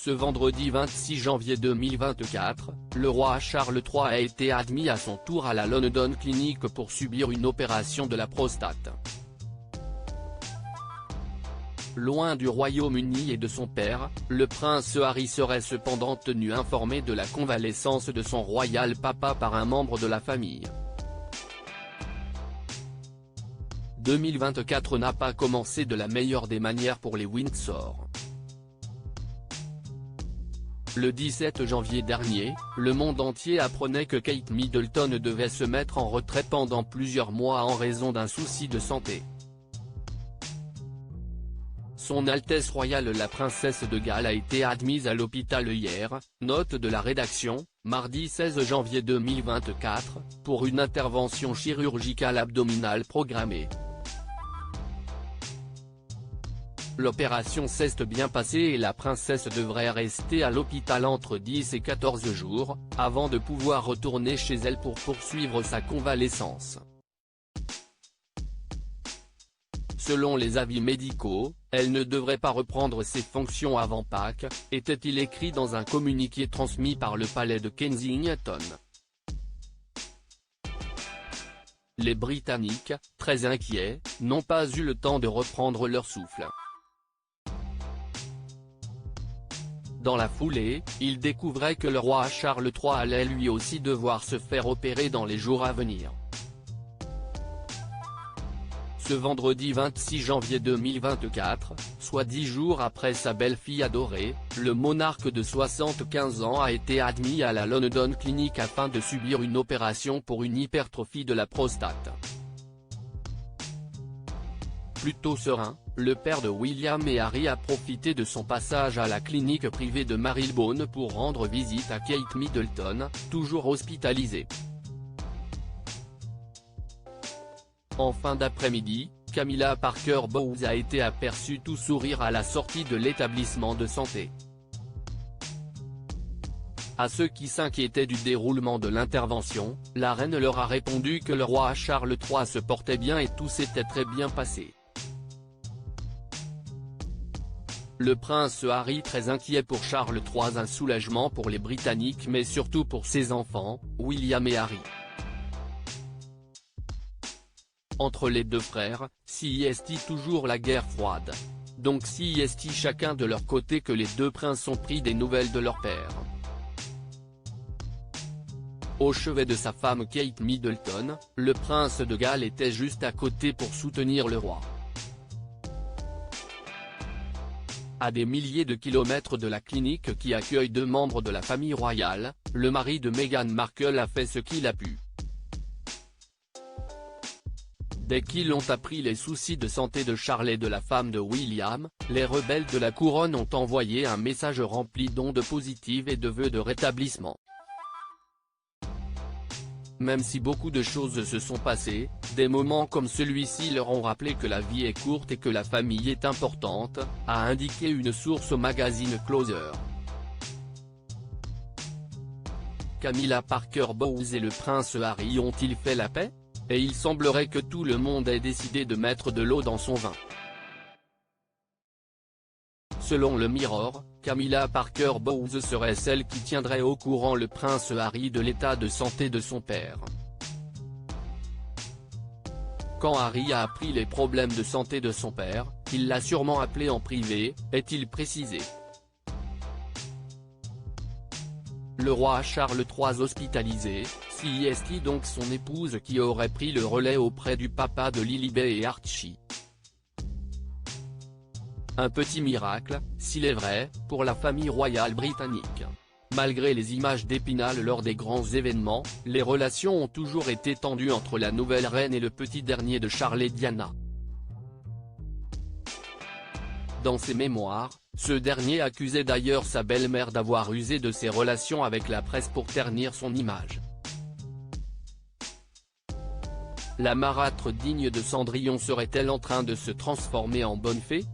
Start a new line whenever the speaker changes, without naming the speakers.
Ce vendredi 26 janvier 2024, le roi Charles III a été admis à son tour à la London Clinic pour subir une opération de la prostate. Loin du Royaume-Uni et de son père, le prince Harry serait cependant tenu informé de la convalescence de son royal papa par un membre de la famille. 2024 n'a pas commencé de la meilleure des manières pour les Windsor. Le 17 janvier dernier, le monde entier apprenait que Kate Middleton devait se mettre en retrait pendant plusieurs mois en raison d'un souci de santé. Son Altesse royale la princesse de Galles a été admise à l'hôpital hier, note de la rédaction, mardi 16 janvier 2024, pour une intervention chirurgicale abdominale programmée. L'opération s'est bien passée et la princesse devrait rester à l'hôpital entre 10 et 14 jours, avant de pouvoir retourner chez elle pour poursuivre sa convalescence. Selon les avis médicaux, elle ne devrait pas reprendre ses fonctions avant Pâques, était-il écrit dans un communiqué transmis par le palais de Kensington. Les Britanniques, très inquiets, n'ont pas eu le temps de reprendre leur souffle. Dans la foulée, ils découvraient que le roi Charles III allait lui aussi devoir se faire opérer dans les jours à venir. Ce vendredi 26 janvier 2024, soit 10 jours après sa belle-fille adorée, le monarque de 75 ans a été admis à la London Clinic afin de subir une opération pour une hypertrophie de la prostate. Plutôt serein, le père de William et Harry a profité de son passage à la clinique privée de Marylebone pour rendre visite à Kate Middleton, toujours hospitalisée. En fin d'après-midi, Camilla Parker Bowles a été aperçue tout sourire à la sortie de l'établissement de santé. À ceux qui s'inquiétaient du déroulement de l'intervention, la reine leur a répondu que le roi Charles III se portait bien et tout s'était très bien passé. Le prince Harry très inquiet pour Charles III, un soulagement pour les Britanniques mais surtout pour ses enfants, William et Harry. Entre les deux frères, CIST toujours la guerre froide. Donc CIST chacun de leur côté que les deux princes ont pris des nouvelles de leur père. Au chevet de sa femme Kate Middleton, le prince de Galles était juste à côté pour soutenir le roi. À des milliers de kilomètres de la clinique qui accueille deux membres de la famille royale, le mari de Meghan Markle a fait ce qu'il a pu. Dès qu'ils ont appris les soucis de santé de Charles et de la femme de William, les rebelles de la couronne ont envoyé un message rempli d'ondes positives et de vœux de rétablissement. Même si beaucoup de choses se sont passées, des moments comme celui-ci leur ont rappelé que la vie est courte et que la famille est importante, a indiqué une source au magazine Closer. Camilla Parker Bowles et le prince Harry ont-ils fait la paix? Et il semblerait que tout le monde ait décidé de mettre de l'eau dans son vin. Selon le Mirror, Camilla Parker Bowles serait celle qui tiendrait au courant le prince Harry de l'état de santé de son père. Quand Harry a appris les problèmes de santé de son père, il l'a sûrement appelé en privé, est-il précisé. Le roi Charles III hospitalisé, CIST donc son épouse qui aurait pris le relais auprès du papa de Lilibet et Archie. Un petit miracle, s'il est vrai, pour la famille royale britannique. Malgré les images d'Épinal lors des grands événements, les relations ont toujours été tendues entre la nouvelle reine et le petit dernier de Charles et Diana. Dans ses mémoires, ce dernier accusait d'ailleurs sa belle-mère d'avoir usé de ses relations avec la presse pour ternir son image. La marâtre digne de Cendrillon serait-elle en train de se transformer en bonne fée?